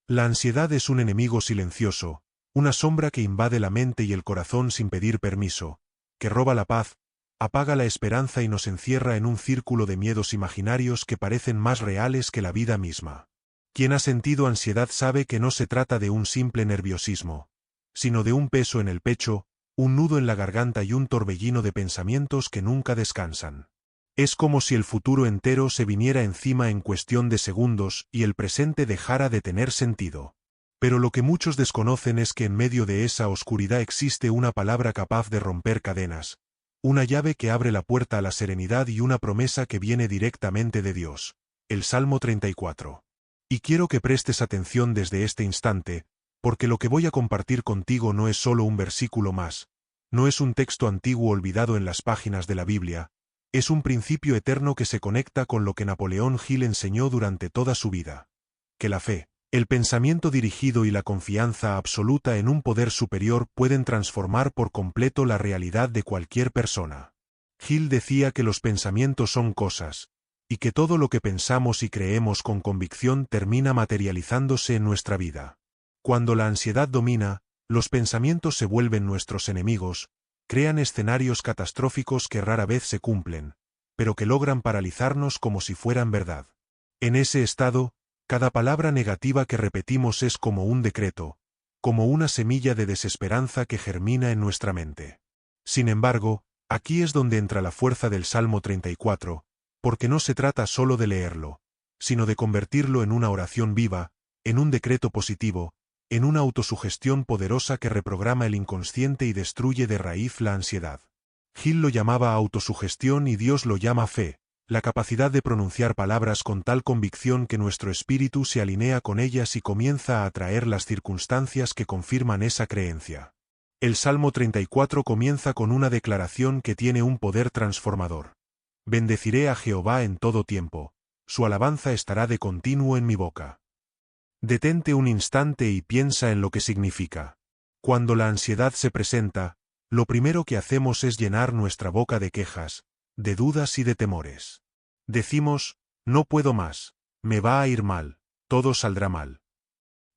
La ansiedad es un enemigo silencioso, una sombra que invade la mente y el corazón sin pedir permiso, que roba la paz, apaga la esperanza y nos encierra en un círculo de miedos imaginarios que parecen más reales que la vida misma. Quien ha sentido ansiedad sabe que no se trata de un simple nerviosismo, sino de un peso en el pecho, un nudo en la garganta y un torbellino de pensamientos que nunca descansan. Es como si el futuro entero se viniera encima en cuestión de segundos y el presente dejara de tener sentido. Pero lo que muchos desconocen es que en medio de esa oscuridad existe una palabra capaz de romper cadenas, una llave que abre la puerta a la serenidad y una promesa que viene directamente de Dios. El Salmo 34. Y quiero que prestes atención desde este instante, porque lo que voy a compartir contigo no es solo un versículo más, no es un texto antiguo olvidado en las páginas de la Biblia, es un principio eterno que se conecta con lo que Napoleón Hill enseñó durante toda su vida. Que la fe, el pensamiento dirigido y la confianza absoluta en un poder superior pueden transformar por completo la realidad de cualquier persona. Hill decía que los pensamientos son cosas, y que todo lo que pensamos y creemos con convicción termina materializándose en nuestra vida. Cuando la ansiedad domina, los pensamientos se vuelven nuestros enemigos, crean escenarios catastróficos que rara vez se cumplen, pero que logran paralizarnos como si fueran verdad. En ese estado, cada palabra negativa que repetimos es como un decreto, como una semilla de desesperanza que germina en nuestra mente. Sin embargo, aquí es donde entra la fuerza del Salmo 34, porque no se trata solo de leerlo, sino de convertirlo en una oración viva, en un decreto positivo, en una autosugestión poderosa que reprograma el inconsciente y destruye de raíz la ansiedad. Hill lo llamaba autosugestión y Dios lo llama fe, la capacidad de pronunciar palabras con tal convicción que nuestro espíritu se alinea con ellas y comienza a atraer las circunstancias que confirman esa creencia. El Salmo 34 comienza con una declaración que tiene un poder transformador. Bendeciré a Jehová en todo tiempo, su alabanza estará de continuo en mi boca. Detente un instante y piensa en lo que significa. Cuando la ansiedad se presenta, lo primero que hacemos es llenar nuestra boca de quejas, de dudas y de temores. Decimos, no puedo más, me va a ir mal, todo saldrá mal.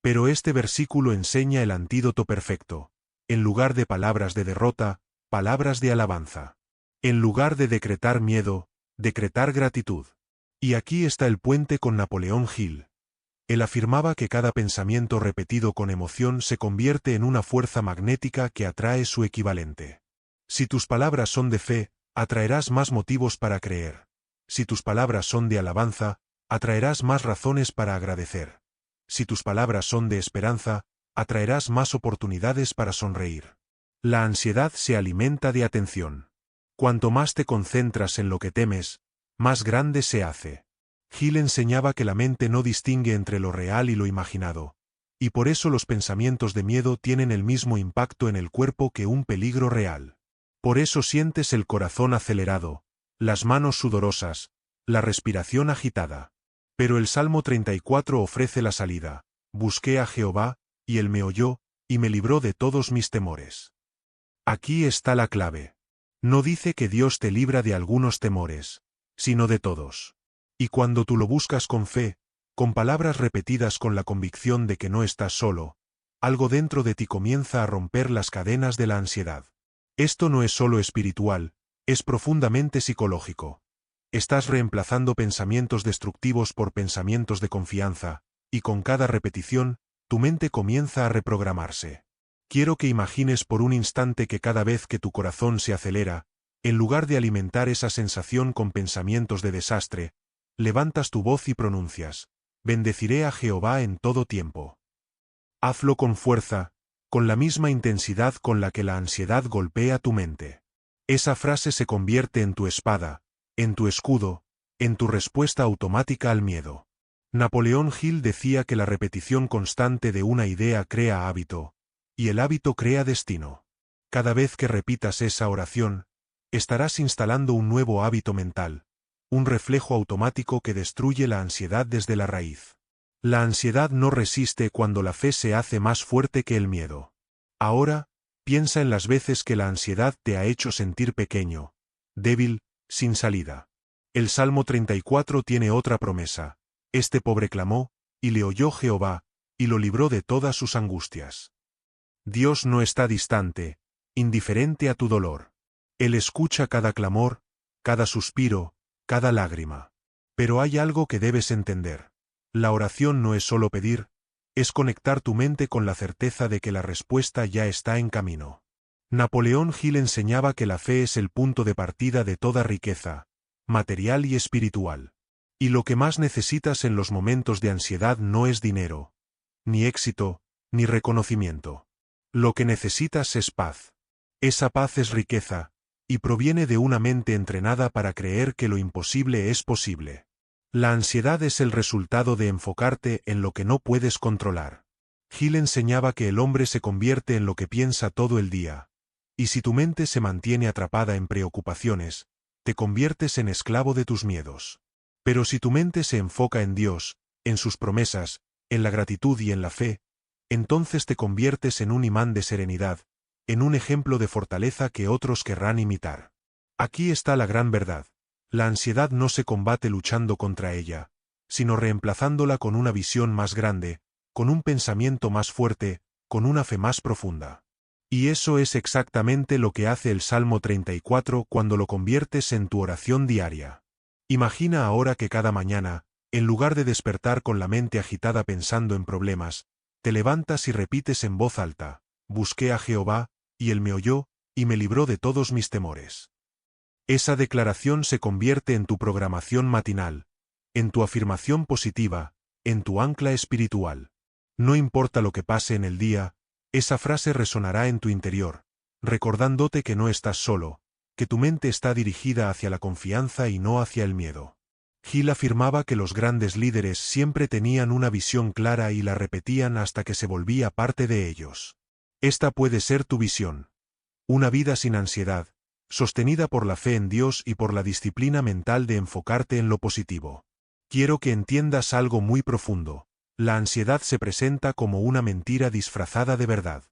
Pero este versículo enseña el antídoto perfecto. En lugar de palabras de derrota, palabras de alabanza. En lugar de decretar miedo, decretar gratitud. Y aquí está el puente con Napoleón Hill. Él afirmaba que cada pensamiento repetido con emoción se convierte en una fuerza magnética que atrae su equivalente. Si tus palabras son de fe, atraerás más motivos para creer. Si tus palabras son de alabanza, atraerás más razones para agradecer. Si tus palabras son de esperanza, atraerás más oportunidades para sonreír. La ansiedad se alimenta de atención. Cuanto más te concentras en lo que temes, más grande se hace. Hill enseñaba que la mente no distingue entre lo real y lo imaginado, y por eso los pensamientos de miedo tienen el mismo impacto en el cuerpo que un peligro real. Por eso sientes el corazón acelerado, las manos sudorosas, la respiración agitada. Pero el Salmo 34 ofrece la salida. Busqué a Jehová, y él me oyó, y me libró de todos mis temores. Aquí está la clave. No dice que Dios te libra de algunos temores, sino de todos. Y cuando tú lo buscas con fe, con palabras repetidas con la convicción de que no estás solo, algo dentro de ti comienza a romper las cadenas de la ansiedad. Esto no es solo espiritual, es profundamente psicológico. Estás reemplazando pensamientos destructivos por pensamientos de confianza, y con cada repetición, tu mente comienza a reprogramarse. Quiero que imagines por un instante que cada vez que tu corazón se acelera, en lugar de alimentar esa sensación con pensamientos de desastre, levantas tu voz y pronuncias, bendeciré a Jehová en todo tiempo. Hazlo con fuerza, con la misma intensidad con la que la ansiedad golpea tu mente. Esa frase se convierte en tu espada, en tu escudo, en tu respuesta automática al miedo. Napoleón Hill decía que la repetición constante de una idea crea hábito, y el hábito crea destino. Cada vez que repitas esa oración, estarás instalando un nuevo hábito mental, un reflejo automático que destruye la ansiedad desde la raíz. La ansiedad no resiste cuando la fe se hace más fuerte que el miedo. Ahora, piensa en las veces que la ansiedad te ha hecho sentir pequeño, débil, sin salida. El Salmo 34 tiene otra promesa. Este pobre clamó, y le oyó Jehová, y lo libró de todas sus angustias. Dios no está distante, indiferente a tu dolor. Él escucha cada clamor, cada suspiro, cada lágrima. Pero hay algo que debes entender. La oración no es solo pedir, es conectar tu mente con la certeza de que la respuesta ya está en camino. Napoleón Hill enseñaba que la fe es el punto de partida de toda riqueza, material y espiritual. Y lo que más necesitas en los momentos de ansiedad no es dinero, ni éxito, ni reconocimiento. Lo que necesitas es paz. Esa paz es riqueza, y proviene de una mente entrenada para creer que lo imposible es posible. La ansiedad es el resultado de enfocarte en lo que no puedes controlar. Hill enseñaba que el hombre se convierte en lo que piensa todo el día, y si tu mente se mantiene atrapada en preocupaciones, te conviertes en esclavo de tus miedos. Pero si tu mente se enfoca en Dios, en sus promesas, en la gratitud y en la fe, entonces te conviertes en un imán de serenidad, en un ejemplo de fortaleza que otros querrán imitar. Aquí está la gran verdad. La ansiedad no se combate luchando contra ella, sino reemplazándola con una visión más grande, con un pensamiento más fuerte, con una fe más profunda. Y eso es exactamente lo que hace el Salmo 34 cuando lo conviertes en tu oración diaria. Imagina ahora que cada mañana, en lugar de despertar con la mente agitada pensando en problemas, te levantas y repites en voz alta: busqué a Jehová, y él me oyó, y me libró de todos mis temores. Esa declaración se convierte en tu programación matinal, en tu afirmación positiva, en tu ancla espiritual. No importa lo que pase en el día, esa frase resonará en tu interior, recordándote que no estás solo, que tu mente está dirigida hacia la confianza y no hacia el miedo. Hill afirmaba que los grandes líderes siempre tenían una visión clara y la repetían hasta que se volvía parte de ellos. Esta puede ser tu visión. Una vida sin ansiedad, sostenida por la fe en Dios y por la disciplina mental de enfocarte en lo positivo. Quiero que entiendas algo muy profundo. La ansiedad se presenta como una mentira disfrazada de verdad.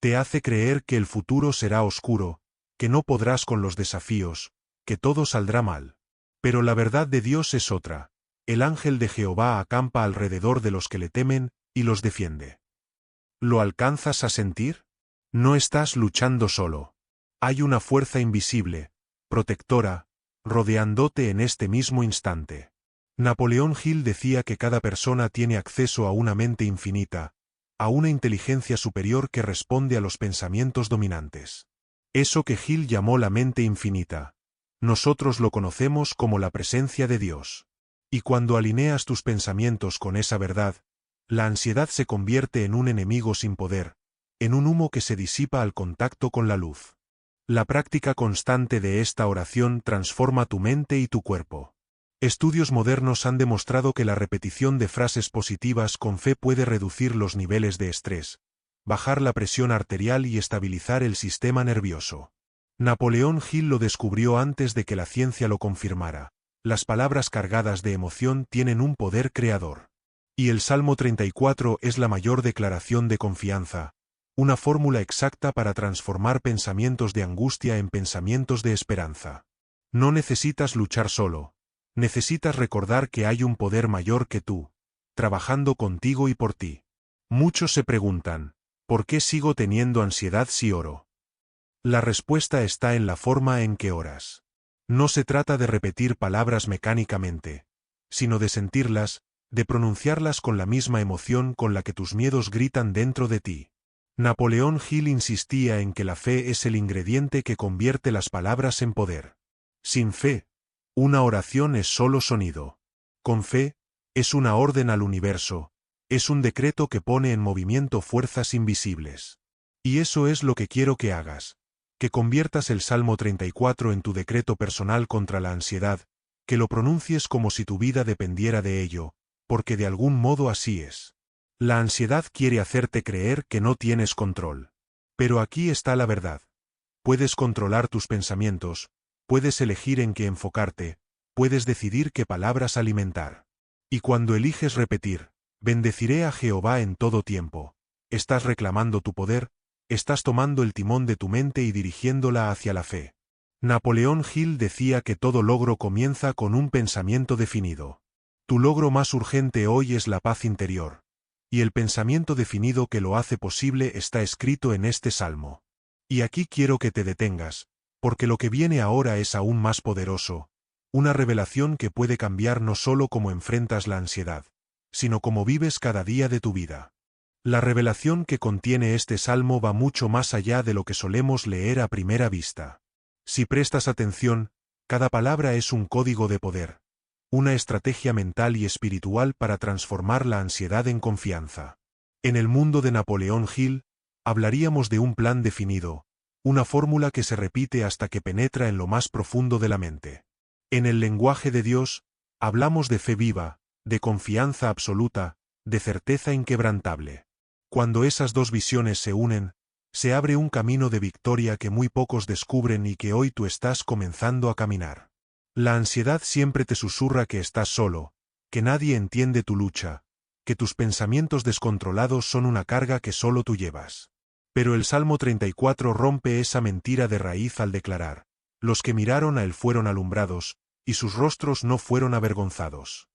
Te hace creer que el futuro será oscuro, que no podrás con los desafíos, que todo saldrá mal. Pero la verdad de Dios es otra. El ángel de Jehová acampa alrededor de los que le temen, y los defiende. ¿Lo alcanzas a sentir? No estás luchando solo. Hay una fuerza invisible, protectora, rodeándote en este mismo instante. Napoleón Hill decía que cada persona tiene acceso a una mente infinita, a una inteligencia superior que responde a los pensamientos dominantes. Eso que Hill llamó la mente infinita, nosotros lo conocemos como la presencia de Dios. Y cuando alineas tus pensamientos con esa verdad, la ansiedad se convierte en un enemigo sin poder, en un humo que se disipa al contacto con la luz. La práctica constante de esta oración transforma tu mente y tu cuerpo. Estudios modernos han demostrado que la repetición de frases positivas con fe puede reducir los niveles de estrés, bajar la presión arterial y estabilizar el sistema nervioso. Napoleón Hill lo descubrió antes de que la ciencia lo confirmara. Las palabras cargadas de emoción tienen un poder creador. Y el Salmo 34 es la mayor declaración de confianza, una fórmula exacta para transformar pensamientos de angustia en pensamientos de esperanza. No necesitas luchar solo. Necesitas recordar que hay un poder mayor que tú, trabajando contigo y por ti. Muchos se preguntan, ¿por qué sigo teniendo ansiedad si oro? La respuesta está en la forma en que oras. No se trata de repetir palabras mecánicamente, sino de sentirlas, de pronunciarlas con la misma emoción con la que tus miedos gritan dentro de ti. Napoleón Hill insistía en que la fe es el ingrediente que convierte las palabras en poder. Sin fe, una oración es solo sonido. Con fe, es una orden al universo, es un decreto que pone en movimiento fuerzas invisibles. Y eso es lo que quiero que hagas. Que conviertas el Salmo 34 en tu decreto personal contra la ansiedad, que lo pronuncies como si tu vida dependiera de ello, porque de algún modo así es. La ansiedad quiere hacerte creer que no tienes control. Pero aquí está la verdad. Puedes controlar tus pensamientos, puedes elegir en qué enfocarte, puedes decidir qué palabras alimentar. Y cuando eliges repetir, bendeciré a Jehová en todo tiempo, estás reclamando tu poder, estás tomando el timón de tu mente y dirigiéndola hacia la fe. Napoleón Hill decía que todo logro comienza con un pensamiento definido. Tu logro más urgente hoy es la paz interior. Y el pensamiento definido que lo hace posible está escrito en este salmo. Y aquí quiero que te detengas, porque lo que viene ahora es aún más poderoso, una revelación que puede cambiar no solo cómo enfrentas la ansiedad, sino cómo vives cada día de tu vida. La revelación que contiene este salmo va mucho más allá de lo que solemos leer a primera vista. Si prestas atención, cada palabra es un código de poder, una estrategia mental y espiritual para transformar la ansiedad en confianza. En el mundo de Napoleón Hill, hablaríamos de un plan definido, una fórmula que se repite hasta que penetra en lo más profundo de la mente. En el lenguaje de Dios, hablamos de fe viva, de confianza absoluta, de certeza inquebrantable. Cuando esas dos visiones se unen, se abre un camino de victoria que muy pocos descubren y que hoy tú estás comenzando a caminar. La ansiedad siempre te susurra que estás solo, que nadie entiende tu lucha, que tus pensamientos descontrolados son una carga que solo tú llevas. Pero el Salmo 34 rompe esa mentira de raíz al declarar: los que miraron a él fueron alumbrados, y sus rostros no fueron avergonzados.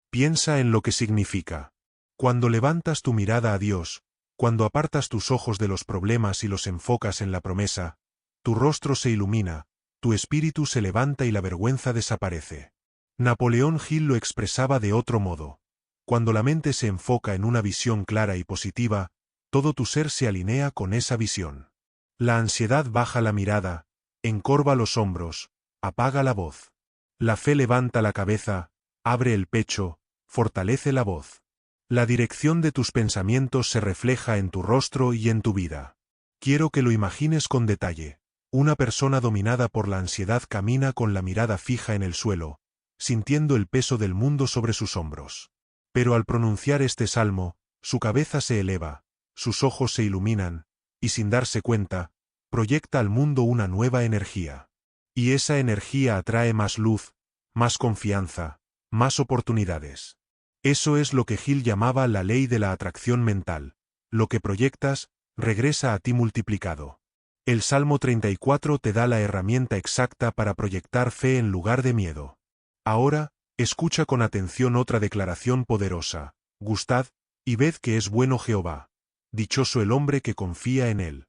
Piensa en lo que significa. Cuando levantas tu mirada a Dios, cuando apartas tus ojos de los problemas y los enfocas en la promesa, tu rostro se ilumina, tu espíritu se levanta y la vergüenza desaparece. Napoleón Hill lo expresaba de otro modo. Cuando la mente se enfoca en una visión clara y positiva, todo tu ser se alinea con esa visión. La ansiedad baja la mirada, encorva los hombros, apaga la voz. La fe levanta la cabeza, abre el pecho, fortalece la voz. La dirección de tus pensamientos se refleja en tu rostro y en tu vida. Quiero que lo imagines con detalle. Una persona dominada por la ansiedad camina con la mirada fija en el suelo, sintiendo el peso del mundo sobre sus hombros. Pero al pronunciar este salmo, su cabeza se eleva, sus ojos se iluminan, y sin darse cuenta, proyecta al mundo una nueva energía. Y esa energía atrae más luz, más confianza, más oportunidades. Eso es lo que Hill llamaba la ley de la atracción mental. Lo que proyectas, regresa a ti multiplicado. El Salmo 34 te da la herramienta exacta para proyectar fe en lugar de miedo. Ahora, escucha con atención otra declaración poderosa: gustad, y ved que es bueno Jehová. Dichoso el hombre que confía en él.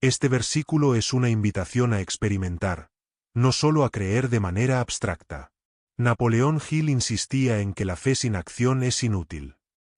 Este versículo es una invitación a experimentar, no solo a creer de manera abstracta. Napoleón Hill insistía en que la fe sin acción es inútil.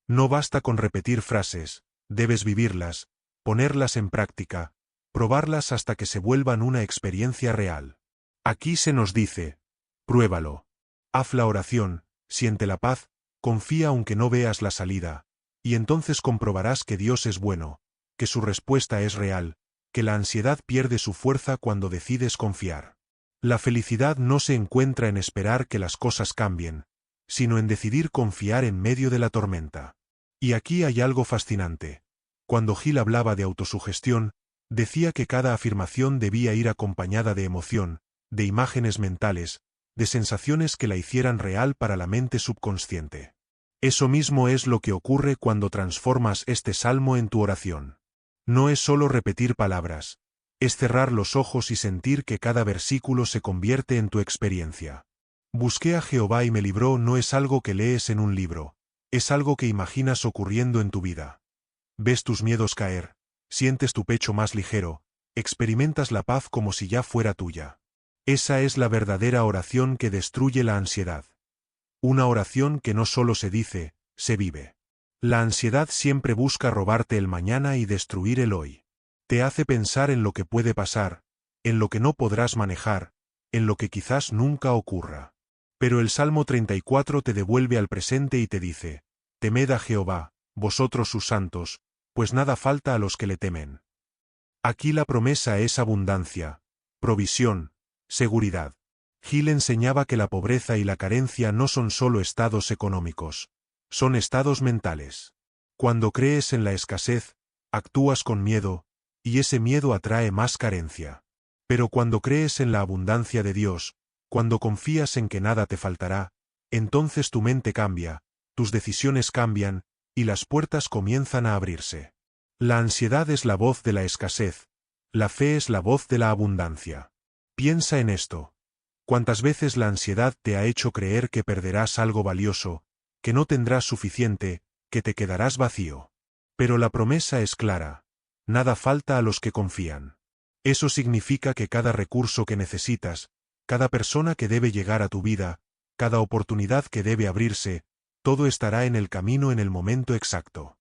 No basta con repetir frases, debes vivirlas, ponerlas en práctica, probarlas hasta que se vuelvan una experiencia real. Aquí se nos dice: pruébalo. Haz la oración, siente la paz, confía aunque no veas la salida, y entonces comprobarás que Dios es bueno, que su respuesta es real, que la ansiedad pierde su fuerza cuando decides confiar. La felicidad no se encuentra en esperar que las cosas cambien, sino en decidir confiar en medio de la tormenta. Y aquí hay algo fascinante. Cuando Hill hablaba de autosugestión, decía que cada afirmación debía ir acompañada de emoción, de imágenes mentales, de sensaciones que la hicieran real para la mente subconsciente. Eso mismo es lo que ocurre cuando transformas este salmo en tu oración. No es solo repetir palabras, es cerrar los ojos y sentir que cada versículo se convierte en tu experiencia. Busqué a Jehová y me libró no es algo que lees en un libro, es algo que imaginas ocurriendo en tu vida. Ves tus miedos caer, sientes tu pecho más ligero, experimentas la paz como si ya fuera tuya. Esa es la verdadera oración que destruye la ansiedad. Una oración que no solo se dice, se vive. La ansiedad siempre busca robarte el mañana y destruir el hoy. Te hace pensar en lo que puede pasar, en lo que no podrás manejar, en lo que quizás nunca ocurra. Pero el Salmo 34 te devuelve al presente y te dice: temed a Jehová, vosotros sus santos, pues nada falta a los que le temen. Aquí la promesa es abundancia, provisión, seguridad. Hill enseñaba que la pobreza y la carencia no son solo estados económicos, son estados mentales. Cuando crees en la escasez, actúas con miedo, y ese miedo atrae más carencia. Pero cuando crees en la abundancia de Dios, cuando confías en que nada te faltará, entonces tu mente cambia, tus decisiones cambian, y las puertas comienzan a abrirse. La ansiedad es la voz de la escasez, la fe es la voz de la abundancia. Piensa en esto. ¿Cuántas veces la ansiedad te ha hecho creer que perderás algo valioso, que no tendrás suficiente, que te quedarás vacío. Pero la promesa es clara: nada falta a los que confían. Eso significa que cada recurso que necesitas, cada persona que debe llegar a tu vida, cada oportunidad que debe abrirse, todo estará en el camino en el momento exacto.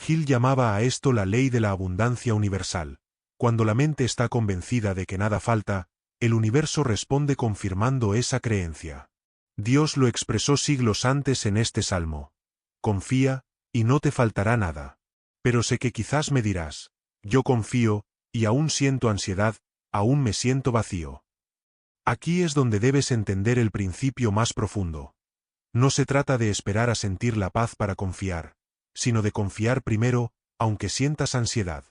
Hill llamaba a esto la ley de la abundancia universal. Cuando la mente está convencida de que nada falta, el universo responde confirmando esa creencia. Dios lo expresó siglos antes en este salmo: confía, y no te faltará nada. Pero sé que quizás me dirás: yo confío, y aún siento ansiedad, aún me siento vacío. Aquí es donde debes entender el principio más profundo. No se trata de esperar a sentir la paz para confiar, sino de confiar primero, aunque sientas ansiedad.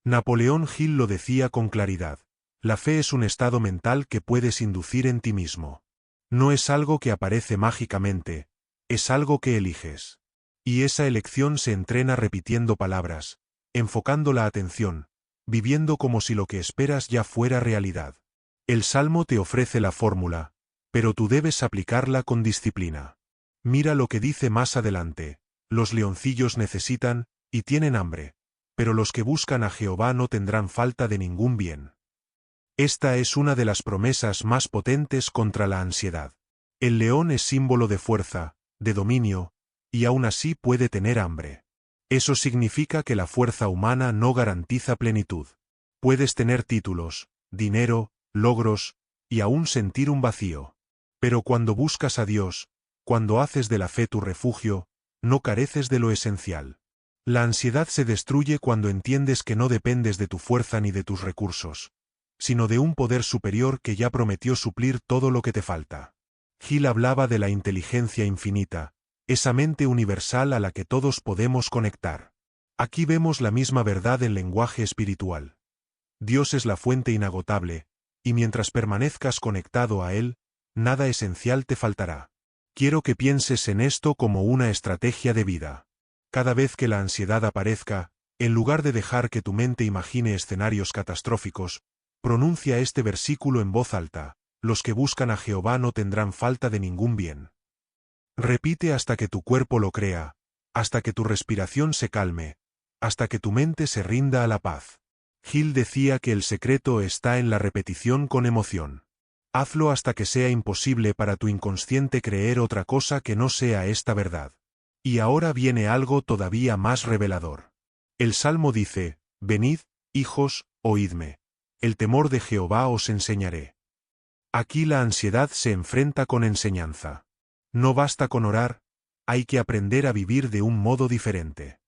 Napoleón Hill lo decía con claridad: la fe es un estado mental que puedes inducir en ti mismo. No es algo que aparece mágicamente, es algo que eliges. Y esa elección se entrena repitiendo palabras, enfocando la atención, viviendo como si lo que esperas ya fuera realidad. El Salmo te ofrece la fórmula, pero tú debes aplicarla con disciplina. Mira lo que dice más adelante: los leoncillos necesitan, y tienen hambre, pero los que buscan a Jehová no tendrán falta de ningún bien. Esta es una de las promesas más potentes contra la ansiedad. El león es símbolo de fuerza, de dominio, y aún así puede tener hambre. Eso significa que la fuerza humana no garantiza plenitud. Puedes tener títulos, dinero, logros, y aún sentir un vacío. Pero cuando buscas a Dios, cuando haces de la fe tu refugio, no careces de lo esencial. La ansiedad se destruye cuando entiendes que no dependes de tu fuerza ni de tus recursos, sino de un poder superior que ya prometió suplir todo lo que te falta. Hill hablaba de la inteligencia infinita, esa mente universal a la que todos podemos conectar. Aquí vemos la misma verdad en lenguaje espiritual. Dios es la fuente inagotable, y mientras permanezcas conectado a Él, nada esencial te faltará. Quiero que pienses en esto como una estrategia de vida. Cada vez que la ansiedad aparezca, en lugar de dejar que tu mente imagine escenarios catastróficos, pronuncia este versículo en voz alta: los que buscan a Jehová no tendrán falta de ningún bien. Repite hasta que tu cuerpo lo crea, hasta que tu respiración se calme, hasta que tu mente se rinda a la paz. Hill decía que el secreto está en la repetición con emoción. Hazlo hasta que sea imposible para tu inconsciente creer otra cosa que no sea esta verdad. Y ahora viene algo todavía más revelador. El Salmo dice: venid, hijos, oídme. El temor de Jehová os enseñaré. Aquí la ansiedad se enfrenta con enseñanza. No basta con orar, hay que aprender a vivir de un modo diferente.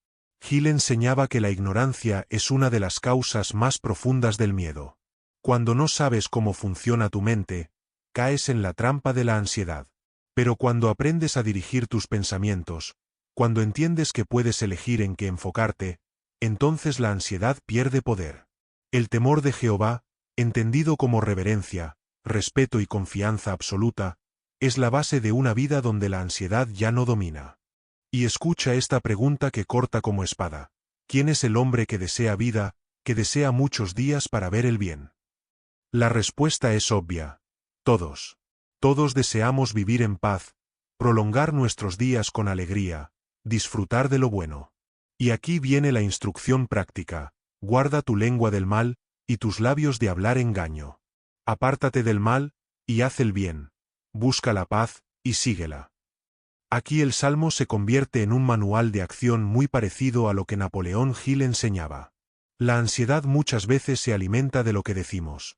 Hill enseñaba que la ignorancia es una de las causas más profundas del miedo. Cuando no sabes cómo funciona tu mente, caes en la trampa de la ansiedad. Pero cuando aprendes a dirigir tus pensamientos, cuando entiendes que puedes elegir en qué enfocarte, entonces la ansiedad pierde poder. El temor de Jehová, entendido como reverencia, respeto y confianza absoluta, es la base de una vida donde la ansiedad ya no domina. Y escucha esta pregunta que corta como espada: ¿quién es el hombre que desea vida, que desea muchos días para ver el bien? La respuesta es obvia: todos. Todos deseamos vivir en paz, prolongar nuestros días con alegría, disfrutar de lo bueno. Y aquí viene la instrucción práctica: guarda tu lengua del mal, y tus labios de hablar engaño. Apártate del mal, y haz el bien. Busca la paz, y síguela. Aquí el Salmo se convierte en un manual de acción muy parecido a lo que Napoleón Hill enseñaba. La ansiedad muchas veces se alimenta de lo que decimos.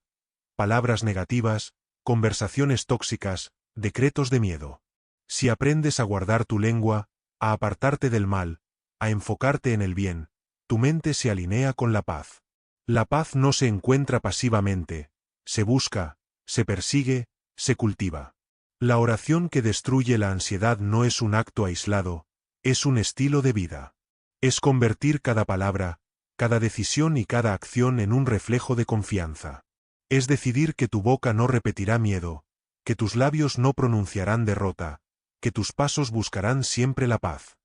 Palabras negativas, conversaciones tóxicas, decretos de miedo. Si aprendes a guardar tu lengua, a apartarte del mal, a enfocarte en el bien, tu mente se alinea con la paz. La paz no se encuentra pasivamente, se busca, se persigue, se cultiva. La oración que destruye la ansiedad no es un acto aislado, es un estilo de vida. Es convertir cada palabra, cada decisión y cada acción en un reflejo de confianza. Es decidir que tu boca no repetirá miedo, que tus labios no pronunciarán derrota, que tus pasos buscarán siempre la paz.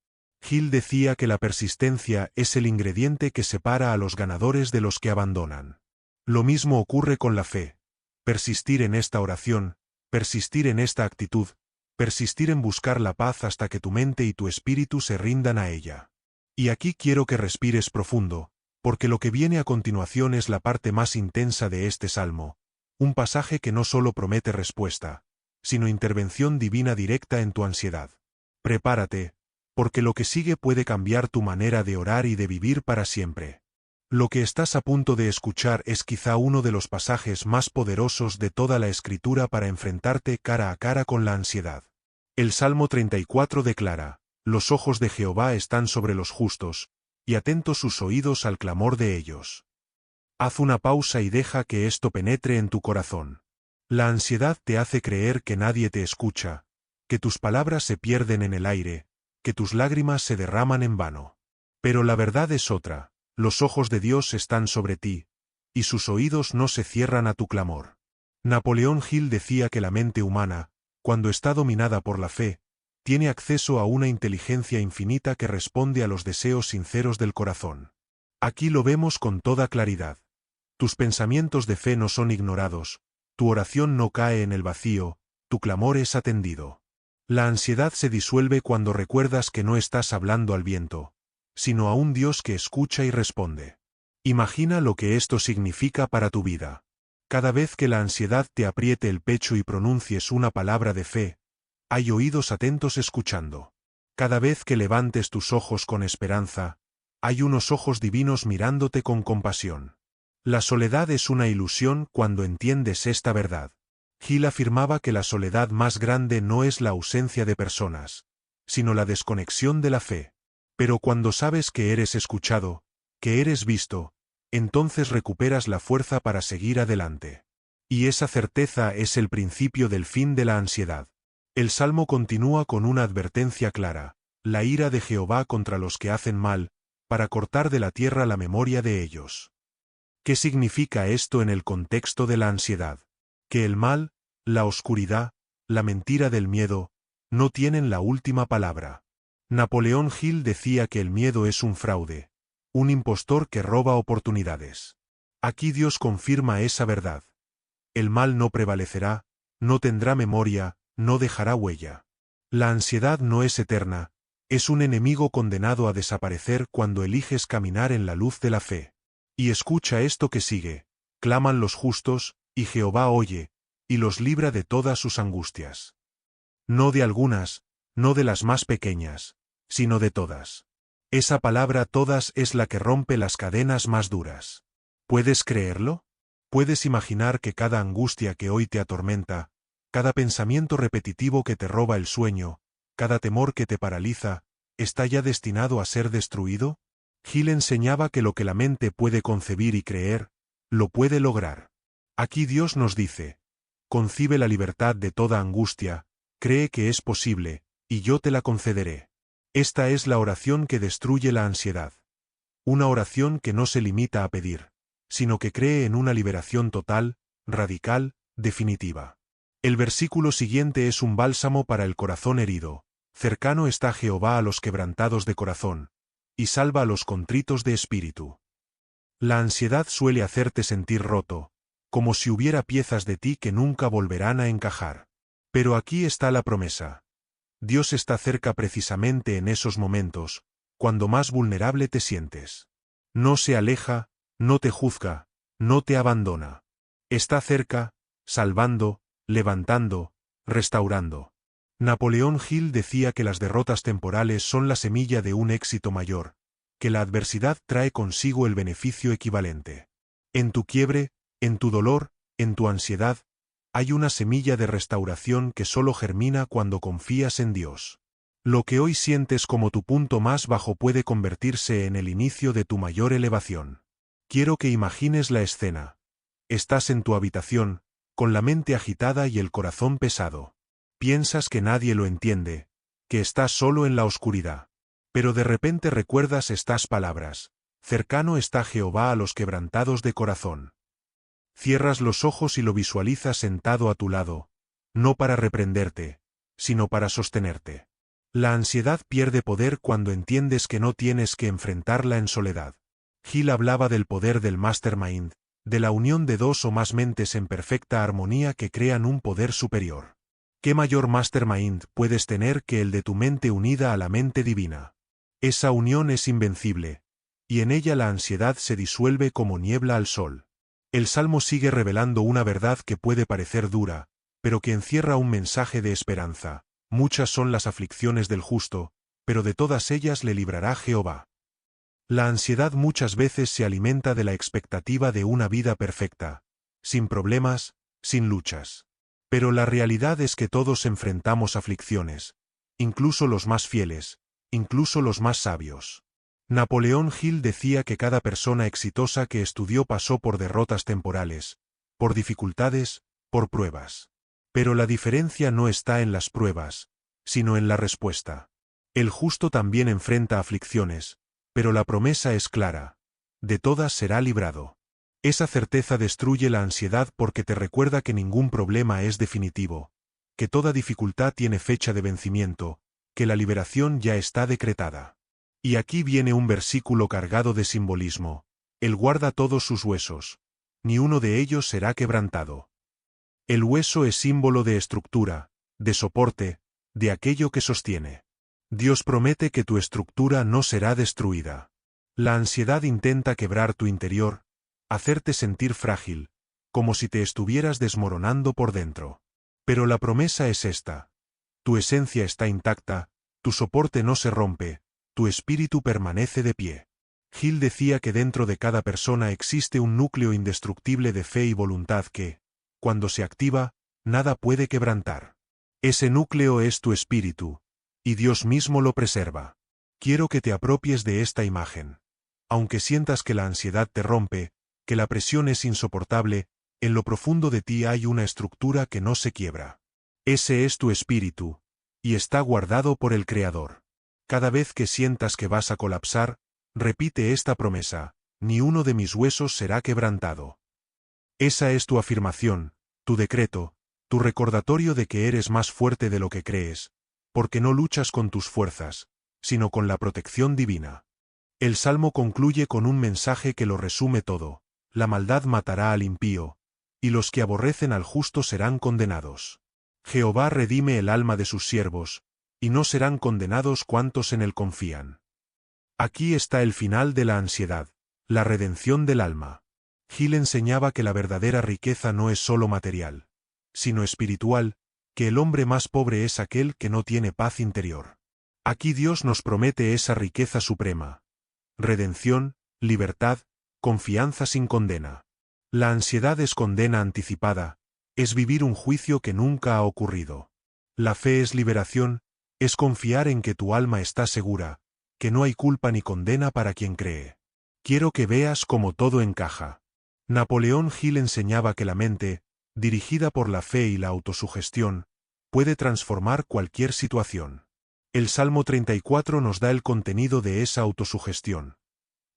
Hill decía que la persistencia es el ingrediente que separa a los ganadores de los que abandonan. Lo mismo ocurre con la fe. Persistir en esta oración, persistir en esta actitud, Persistir en buscar la paz hasta que tu mente y tu espíritu se rindan a ella. Y aquí quiero que respires profundo, porque lo que viene a continuación es la parte más intensa de este salmo, un pasaje que no solo promete respuesta, sino intervención divina directa en tu ansiedad. Prepárate, porque lo que sigue puede cambiar tu manera de orar y de vivir para siempre. Lo que estás a punto de escuchar es quizá uno de los pasajes más poderosos de toda la Escritura para enfrentarte cara a cara con la ansiedad. El Salmo 34 declara: «Los ojos de Jehová están sobre los justos, y atentos sus oídos al clamor de ellos». Haz una pausa y deja que esto penetre en tu corazón. La ansiedad te hace creer que nadie te escucha, que tus palabras se pierden en el aire, que tus lágrimas se derraman en vano. Pero la verdad es otra: los ojos de Dios están sobre ti, y sus oídos no se cierran a tu clamor. Napoleón Hill decía que la mente humana, cuando está dominada por la fe, tiene acceso a una inteligencia infinita que responde a los deseos sinceros del corazón. Aquí lo vemos con toda claridad. Tus pensamientos de fe no son ignorados, tu oración no cae en el vacío, tu clamor es atendido. La ansiedad se disuelve cuando recuerdas que no estás hablando al viento, sino a un Dios que escucha y responde. Imagina lo que esto significa para tu vida. Cada vez que la ansiedad te apriete el pecho y pronuncies una palabra de fe, hay oídos atentos escuchando. Cada vez que levantes tus ojos con esperanza, hay unos ojos divinos mirándote con compasión. La soledad es una ilusión cuando entiendes esta verdad. Hill afirmaba que la soledad más grande no es la ausencia de personas, sino la desconexión de la fe. Pero cuando sabes que eres escuchado, que eres visto, entonces recuperas la fuerza para seguir adelante. Y esa certeza es el principio del fin de la ansiedad. El Salmo continúa con una advertencia clara: la ira de Jehová contra los que hacen mal, para cortar de la tierra la memoria de ellos. ¿Qué significa esto en el contexto de la ansiedad? Que el mal, la oscuridad, la mentira del miedo, no tienen la última palabra. Napoleón Hill decía que el miedo es un fraude, un impostor que roba oportunidades. Aquí Dios confirma esa verdad. El mal no prevalecerá, no tendrá memoria, no dejará huella. La ansiedad no es eterna, es un enemigo condenado a desaparecer cuando eliges caminar en la luz de la fe. Y escucha esto que sigue: claman los justos, y Jehová oye, y los libra de todas sus angustias. No de algunas, no de las más pequeñas, sino de todas. Esa palabra todas es la que rompe las cadenas más duras. ¿Puedes creerlo? ¿Puedes imaginar que cada angustia que hoy te atormenta, cada pensamiento repetitivo que te roba el sueño, cada temor que te paraliza, está ya destinado a ser destruido? Hill enseñaba que lo que la mente puede concebir y creer, lo puede lograr. Aquí Dios nos dice: concibe la libertad de toda angustia, cree que es posible, y yo te la concederé. Esta es la oración que destruye la ansiedad. Una oración que no se limita a pedir, sino que cree en una liberación total, radical, definitiva. El versículo siguiente es un bálsamo para el corazón herido: cercano está Jehová a los quebrantados de corazón, y salva a los contritos de espíritu. La ansiedad suele hacerte sentir roto, como si hubiera piezas de ti que nunca volverán a encajar. Pero aquí está la promesa. Dios está cerca precisamente en esos momentos, cuando más vulnerable te sientes. No se aleja, no te juzga, no te abandona. Está cerca, salvando, levantando, restaurando. Napoleón Hill decía que las derrotas temporales son la semilla de un éxito mayor, que la adversidad trae consigo el beneficio equivalente. En tu quiebre, en tu dolor, en tu ansiedad, hay una semilla de restauración que solo germina cuando confías en Dios. Lo que hoy sientes como tu punto más bajo puede convertirse en el inicio de tu mayor elevación. Quiero que imagines la escena. Estás en tu habitación, con la mente agitada y el corazón pesado. Piensas que nadie lo entiende, que estás solo en la oscuridad. Pero de repente recuerdas estas palabras: cercano está Jehová a los quebrantados de corazón. Cierras los ojos y lo visualizas sentado a tu lado, no para reprenderte, sino para sostenerte. La ansiedad pierde poder cuando entiendes que no tienes que enfrentarla en soledad. Hill hablaba del poder del mastermind, de la unión de dos o más mentes en perfecta armonía que crean un poder superior. ¿Qué mayor mastermind puedes tener que el de tu mente unida a la mente divina? Esa unión es invencible, y en ella la ansiedad se disuelve como niebla al sol. El Salmo sigue revelando una verdad que puede parecer dura, pero que encierra un mensaje de esperanza. Muchas son las aflicciones del justo, pero de todas ellas le librará Jehová. La ansiedad muchas veces se alimenta de la expectativa de una vida perfecta, sin problemas, sin luchas. Pero la realidad es que todos enfrentamos aflicciones, incluso los más fieles, incluso los más sabios. Napoleón Hill decía que cada persona exitosa que estudió pasó por derrotas temporales, por dificultades, por pruebas. Pero la diferencia no está en las pruebas, sino en la respuesta. El justo también enfrenta aflicciones, pero la promesa es clara: de todas será librado. Esa certeza destruye la ansiedad porque te recuerda que ningún problema es definitivo, que toda dificultad tiene fecha de vencimiento, que la liberación ya está decretada. Y aquí viene un versículo cargado de simbolismo: Él guarda todos sus huesos, ni uno de ellos será quebrantado. El hueso es símbolo de estructura, de soporte, de aquello que sostiene. Dios promete que tu estructura no será destruida. La ansiedad intenta quebrar tu interior, hacerte sentir frágil, como si te estuvieras desmoronando por dentro. Pero la promesa es esta: tu esencia está intacta, tu soporte no se rompe, tu espíritu permanece de pie. Hill decía que dentro de cada persona existe un núcleo indestructible de fe y voluntad que, cuando se activa, nada puede quebrantar. Ese núcleo es tu espíritu, y Dios mismo lo preserva. Quiero que te apropies de esta imagen. Aunque sientas que la ansiedad te rompe, que la presión es insoportable, en lo profundo de ti hay una estructura que no se quiebra. Ese es tu espíritu, y está guardado por el Creador. Cada vez que sientas que vas a colapsar, repite esta promesa: ni uno de mis huesos será quebrantado. Esa es tu afirmación, tu decreto, tu recordatorio de que eres más fuerte de lo que crees, porque no luchas con tus fuerzas, sino con la protección divina. El Salmo concluye con un mensaje que lo resume todo: la maldad matará al impío, y los que aborrecen al justo serán condenados. Jehová redime el alma de sus siervos, y no serán condenados cuantos en él confían. Aquí está el final de la ansiedad, la redención del alma. Hill enseñaba que la verdadera riqueza no es solo material, sino espiritual, que el hombre más pobre es aquel que no tiene paz interior. Aquí Dios nos promete esa riqueza suprema: redención, libertad, confianza sin condena. La ansiedad es condena anticipada, es vivir un juicio que nunca ha ocurrido. La fe es liberación, es confiar en que tu alma está segura, que no hay culpa ni condena para quien cree. Quiero que veas cómo todo encaja. Napoleón Hill enseñaba que la mente, dirigida por la fe y la autosugestión, puede transformar cualquier situación. El Salmo 34 nos da el contenido de esa autosugestión.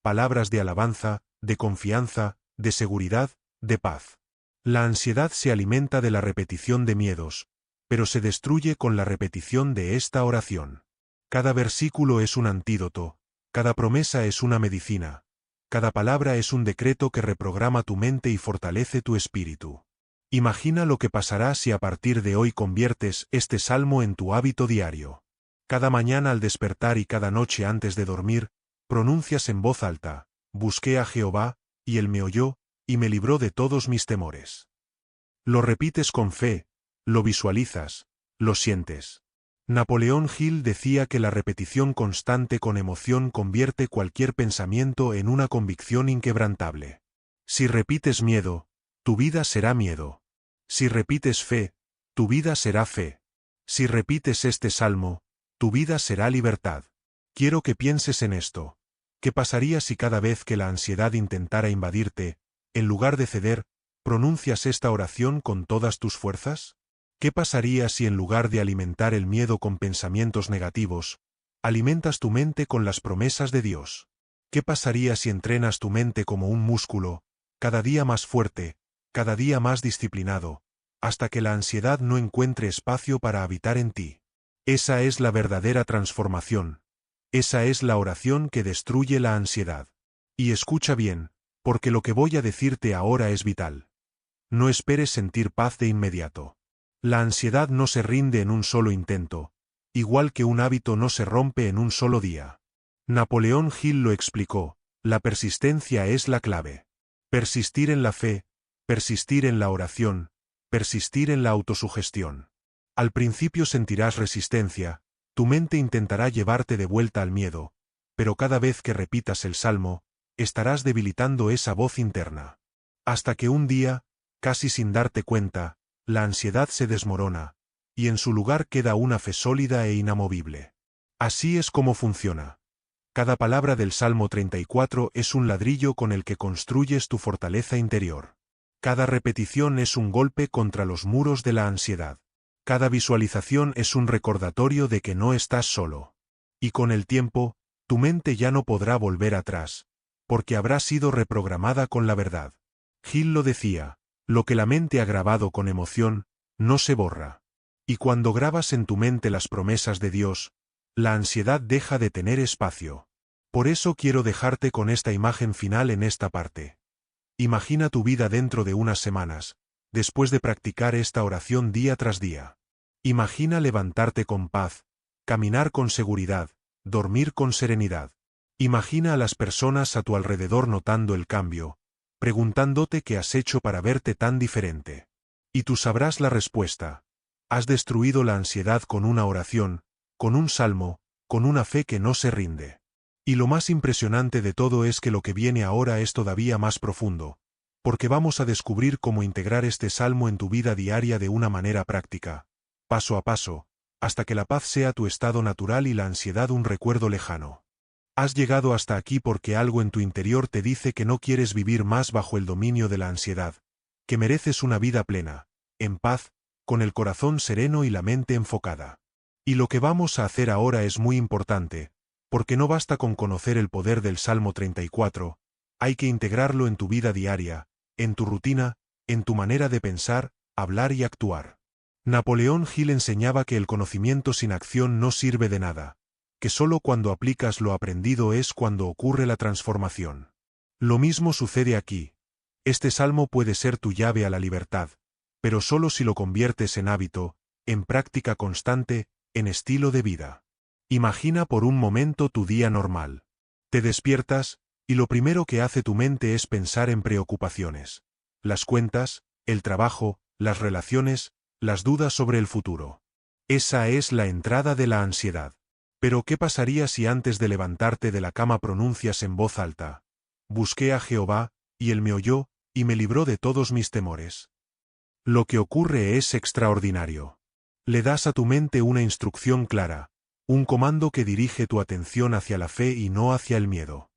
Palabras de alabanza, de confianza, de seguridad, de paz. La ansiedad se alimenta de la repetición de miedos, pero se destruye con la repetición de esta oración. Cada versículo es un antídoto, cada promesa es una medicina, cada palabra es un decreto que reprograma tu mente y fortalece tu espíritu. Imagina lo que pasará si a partir de hoy conviertes este salmo en tu hábito diario. Cada mañana al despertar y cada noche antes de dormir, pronuncias en voz alta: busqué a Jehová, y él me oyó, y me libró de todos mis temores. Lo repites con fe, lo visualizas, lo sientes. Napoleón Hill decía que la repetición constante con emoción convierte cualquier pensamiento en una convicción inquebrantable. Si repites miedo, tu vida será miedo. Si repites fe, tu vida será fe. Si repites este salmo, tu vida será libertad. Quiero que pienses en esto. ¿Qué pasaría si cada vez que la ansiedad intentara invadirte, en lugar de ceder, pronuncias esta oración con todas tus fuerzas? ¿Qué pasaría si en lugar de alimentar el miedo con pensamientos negativos, alimentas tu mente con las promesas de Dios? ¿Qué pasaría si entrenas tu mente como un músculo, cada día más fuerte, cada día más disciplinado, hasta que la ansiedad no encuentre espacio para habitar en ti? Esa es la verdadera transformación. Esa es la oración que destruye la ansiedad. Y escucha bien, porque lo que voy a decirte ahora es vital. No esperes sentir paz de inmediato. La ansiedad no se rinde en un solo intento, igual que un hábito no se rompe en un solo día. Napoleón Hill lo explicó: la persistencia es la clave. Persistir en la fe, persistir en la oración, persistir en la autosugestión. Al principio sentirás resistencia, tu mente intentará llevarte de vuelta al miedo, pero cada vez que repitas el salmo, estarás debilitando esa voz interna. Hasta que un día, casi sin darte cuenta, la ansiedad se desmorona, y en su lugar queda una fe sólida e inamovible. Así es como funciona. Cada palabra del Salmo 34 es un ladrillo con el que construyes tu fortaleza interior. Cada repetición es un golpe contra los muros de la ansiedad. Cada visualización es un recordatorio de que no estás solo. Y con el tiempo, tu mente ya no podrá volver atrás, porque habrá sido reprogramada con la verdad. Hill lo decía: lo que la mente ha grabado con emoción, no se borra. Y cuando grabas en tu mente las promesas de Dios, la ansiedad deja de tener espacio. Por eso quiero dejarte con esta imagen final en esta parte. Imagina tu vida dentro de unas semanas, después de practicar esta oración día tras día. Imagina levantarte con paz, caminar con seguridad, dormir con serenidad. Imagina a las personas a tu alrededor notando el cambio, preguntándote qué has hecho para verte tan diferente. Y tú sabrás la respuesta. Has destruido la ansiedad con una oración, con un salmo, con una fe que no se rinde. Y lo más impresionante de todo es que lo que viene ahora es todavía más profundo, porque vamos a descubrir cómo integrar este salmo en tu vida diaria de una manera práctica, paso a paso, hasta que la paz sea tu estado natural y la ansiedad un recuerdo lejano. Has llegado hasta aquí porque algo en tu interior te dice que no quieres vivir más bajo el dominio de la ansiedad, que mereces una vida plena, en paz, con el corazón sereno y la mente enfocada. Y lo que vamos a hacer ahora es muy importante, porque no basta con conocer el poder del Salmo 34, hay que integrarlo en tu vida diaria, en tu rutina, en tu manera de pensar, hablar y actuar. Napoleón Hill enseñaba que el conocimiento sin acción no sirve de nada, que solo cuando aplicas lo aprendido es cuando ocurre la transformación. Lo mismo sucede aquí. Este salmo puede ser tu llave a la libertad, pero solo si lo conviertes en hábito, en práctica constante, en estilo de vida. Imagina por un momento tu día normal. Te despiertas, y lo primero que hace tu mente es pensar en preocupaciones. Las cuentas, el trabajo, las relaciones, las dudas sobre el futuro. Esa es la entrada de la ansiedad. Pero ¿qué pasaría si antes de levantarte de la cama pronuncias en voz alta: busqué a Jehová, y él me oyó, y me libró de todos mis temores? Lo que ocurre es extraordinario. Le das a tu mente una instrucción clara, un comando que dirige tu atención hacia la fe y no hacia el miedo.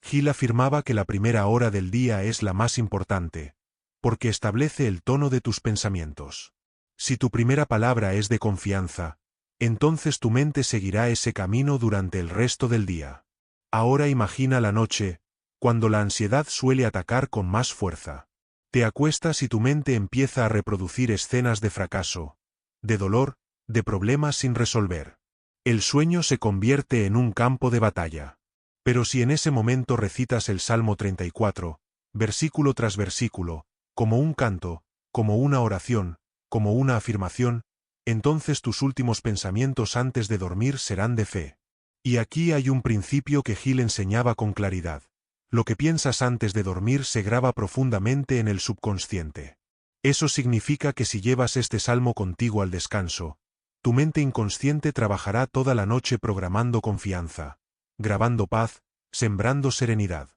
Hill afirmaba que la primera hora del día es la más importante, porque establece el tono de tus pensamientos. Si tu primera palabra es de confianza, entonces tu mente seguirá ese camino durante el resto del día. Ahora imagina la noche, cuando la ansiedad suele atacar con más fuerza. Te acuestas y tu mente empieza a reproducir escenas de fracaso, de dolor, de problemas sin resolver. El sueño se convierte en un campo de batalla. Pero si en ese momento recitas el Salmo 34, versículo tras versículo, como un canto, como una oración, como una afirmación, entonces tus últimos pensamientos antes de dormir serán de fe. Y aquí hay un principio que Hill enseñaba con claridad. Lo que piensas antes de dormir se graba profundamente en el subconsciente. Eso significa que si llevas este salmo contigo al descanso, tu mente inconsciente trabajará toda la noche programando confianza, grabando paz, sembrando serenidad.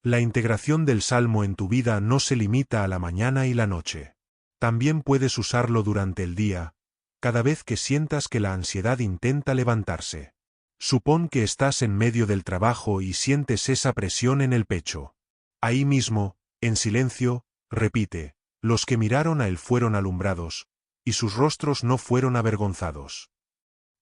La integración del salmo en tu vida no se limita a la mañana y la noche. También puedes usarlo durante el día, cada vez que sientas que la ansiedad intenta levantarse. Supón que estás en medio del trabajo y sientes esa presión en el pecho. Ahí mismo, en silencio, repite: los que miraron a él fueron alumbrados, y sus rostros no fueron avergonzados.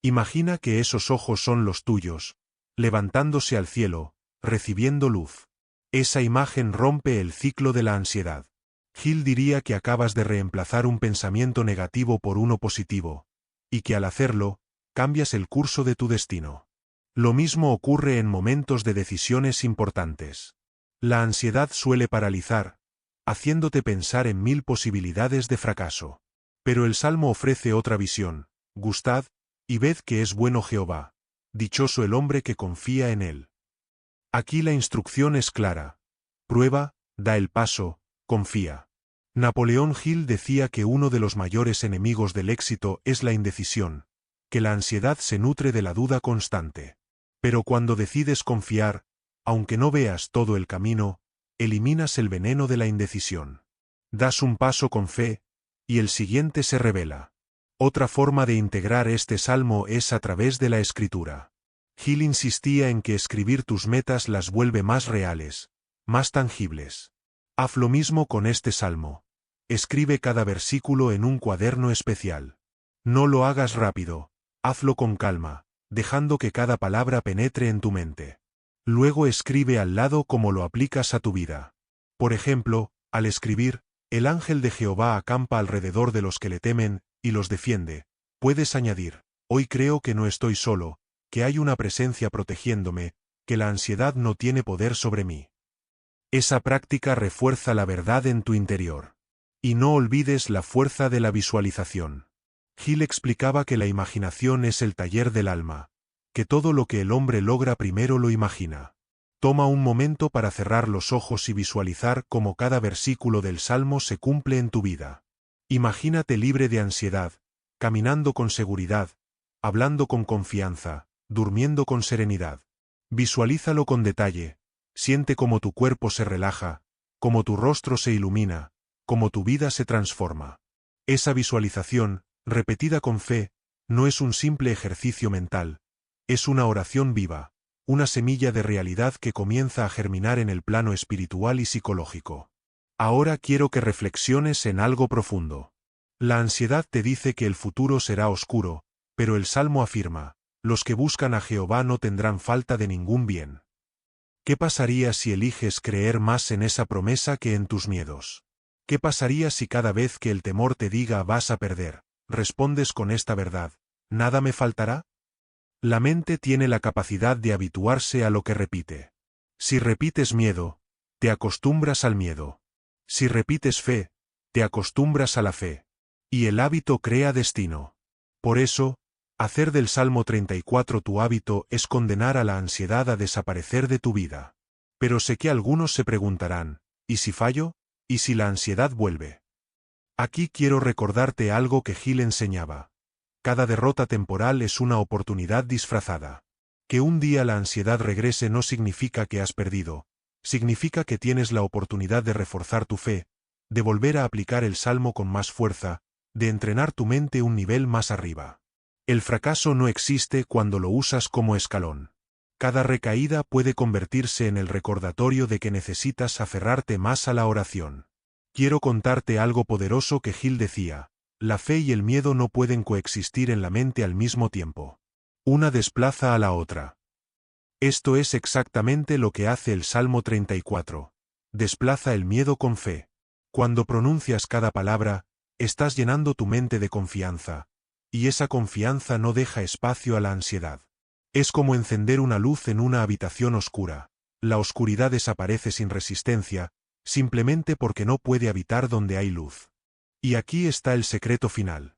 Imagina que esos ojos son los tuyos, levantándose al cielo, recibiendo luz. Esa imagen rompe el ciclo de la ansiedad. Hill diría que acabas de reemplazar un pensamiento negativo por uno positivo, y que al hacerlo, cambias el curso de tu destino. Lo mismo ocurre en momentos de decisiones importantes. La ansiedad suele paralizar, haciéndote pensar en 1000 posibilidades de fracaso. Pero el Salmo ofrece otra visión: gustad, y ved que es bueno Jehová. Dichoso el hombre que confía en él. Aquí la instrucción es clara. Prueba, da el paso, confía. Napoleón Hill decía que uno de los mayores enemigos del éxito es la indecisión, que la ansiedad se nutre de la duda constante. Pero cuando decides confiar, aunque no veas todo el camino, eliminas el veneno de la indecisión. Das un paso con fe, y el siguiente se revela. Otra forma de integrar este salmo es a través de la escritura. Hill insistía en que escribir tus metas las vuelve más reales, más tangibles. Haz lo mismo con este salmo. Escribe cada versículo en un cuaderno especial. No lo hagas rápido, hazlo con calma, dejando que cada palabra penetre en tu mente. Luego escribe al lado cómo lo aplicas a tu vida. Por ejemplo, al escribir, el ángel de Jehová acampa alrededor de los que le temen, y los defiende. Puedes añadir: hoy creo que no estoy solo, que hay una presencia protegiéndome, que la ansiedad no tiene poder sobre mí. Esa práctica refuerza la verdad en tu interior. Y no olvides la fuerza de la visualización. Hill explicaba que la imaginación es el taller del alma, que todo lo que el hombre logra primero lo imagina. Toma un momento para cerrar los ojos y visualizar cómo cada versículo del Salmo se cumple en tu vida. Imagínate libre de ansiedad, caminando con seguridad, hablando con confianza, durmiendo con serenidad. Visualízalo con detalle, siente cómo tu cuerpo se relaja, cómo tu rostro se ilumina, cómo tu vida se transforma. Esa visualización, repetida con fe, no es un simple ejercicio mental, es una oración viva, una semilla de realidad que comienza a germinar en el plano espiritual y psicológico. Ahora quiero que reflexiones en algo profundo. La ansiedad te dice que el futuro será oscuro, pero el Salmo afirma: los que buscan a Jehová no tendrán falta de ningún bien. ¿Qué pasaría si eliges creer más en esa promesa que en tus miedos? ¿Qué pasaría si cada vez que el temor te diga vas a perder, respondes con esta verdad: ¿nada me faltará? La mente tiene la capacidad de habituarse a lo que repite. Si repites miedo, te acostumbras al miedo. Si repites fe, te acostumbras a la fe. Y el hábito crea destino. Por eso, hacer del Salmo 34 tu hábito es condenar a la ansiedad a desaparecer de tu vida. Pero sé que algunos se preguntarán: ¿y si fallo? ¿Y si la ansiedad vuelve? Aquí quiero recordarte algo que Hill enseñaba. Cada derrota temporal es una oportunidad disfrazada. Que un día la ansiedad regrese no significa que has perdido, significa que tienes la oportunidad de reforzar tu fe, de volver a aplicar el Salmo con más fuerza, de entrenar tu mente un nivel más arriba. El fracaso no existe cuando lo usas como escalón. Cada recaída puede convertirse en el recordatorio de que necesitas aferrarte más a la oración. Quiero contarte algo poderoso que Hill decía: la fe y el miedo no pueden coexistir en la mente al mismo tiempo. Una desplaza a la otra. Esto es exactamente lo que hace el Salmo 34. Desplaza el miedo con fe. Cuando pronuncias cada palabra, estás llenando tu mente de confianza, y esa confianza no deja espacio a la ansiedad. Es como encender una luz en una habitación oscura. La oscuridad desaparece sin resistencia, simplemente porque no puede habitar donde hay luz. Y aquí está el secreto final.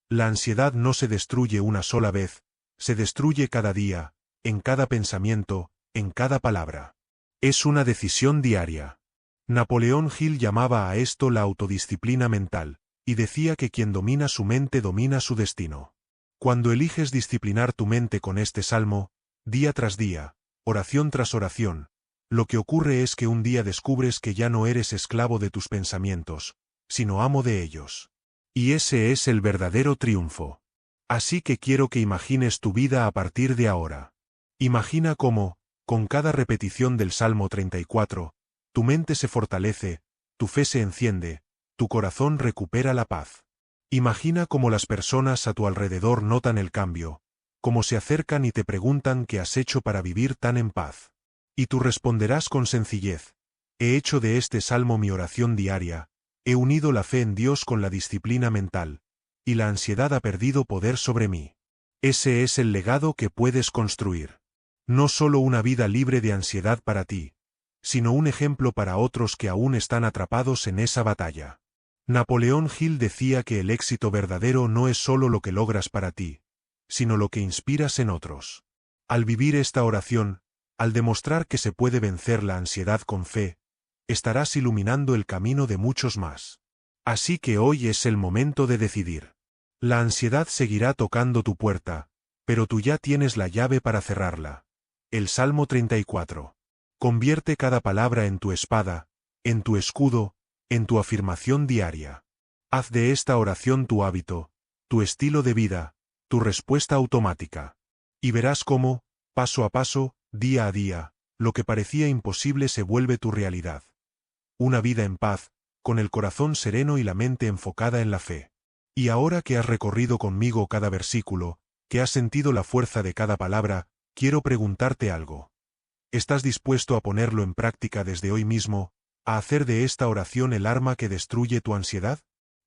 La ansiedad no se destruye una sola vez, se destruye cada día, en cada pensamiento, en cada palabra. Es una decisión diaria. Napoleón Hill llamaba a esto la autodisciplina mental, y decía que quien domina su mente domina su destino. Cuando eliges disciplinar tu mente con este salmo, día tras día, oración tras oración, lo que ocurre es que un día descubres que ya no eres esclavo de tus pensamientos, sino amo de ellos. Y ese es el verdadero triunfo. Así que quiero que imagines tu vida a partir de ahora. Imagina cómo, con cada repetición del Salmo 34, tu mente se fortalece, tu fe se enciende, tu corazón recupera la paz. Imagina cómo las personas a tu alrededor notan el cambio, cómo se acercan y te preguntan qué has hecho para vivir tan en paz. Y tú responderás con sencillez: he hecho de este salmo mi oración diaria, he unido la fe en Dios con la disciplina mental, y la ansiedad ha perdido poder sobre mí. Ese es el legado que puedes construir. No solo una vida libre de ansiedad para ti, sino un ejemplo para otros que aún están atrapados en esa batalla. Napoleón Hill decía que el éxito verdadero no es solo lo que logras para ti, sino lo que inspiras en otros. Al vivir esta oración, al demostrar que se puede vencer la ansiedad con fe, estarás iluminando el camino de muchos más. Así que hoy es el momento de decidir. La ansiedad seguirá tocando tu puerta, pero tú ya tienes la llave para cerrarla. El Salmo 34. Convierte cada palabra en tu espada, en tu escudo, en tu afirmación diaria. Haz de esta oración tu hábito, tu estilo de vida, tu respuesta automática. Y verás cómo, paso a paso, día a día, lo que parecía imposible se vuelve tu realidad. Una vida en paz, con el corazón sereno y la mente enfocada en la fe. Y ahora que has recorrido conmigo cada versículo, que has sentido la fuerza de cada palabra, quiero preguntarte algo. ¿Estás dispuesto a ponerlo en práctica desde hoy mismo, a hacer de esta oración el arma que destruye tu ansiedad?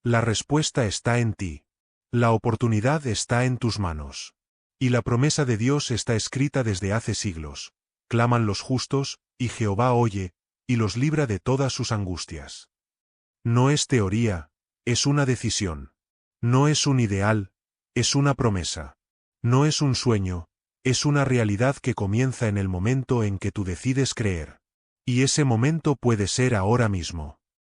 La respuesta está en ti. La oportunidad está en tus manos. Y la promesa de Dios está escrita desde hace siglos. Claman los justos, y Jehová oye, y los libra de todas sus angustias. No es teoría, es una decisión. No es un ideal, es una promesa. No es un sueño, es una realidad que comienza en el momento en que tú decides creer. Y ese momento puede ser ahora mismo.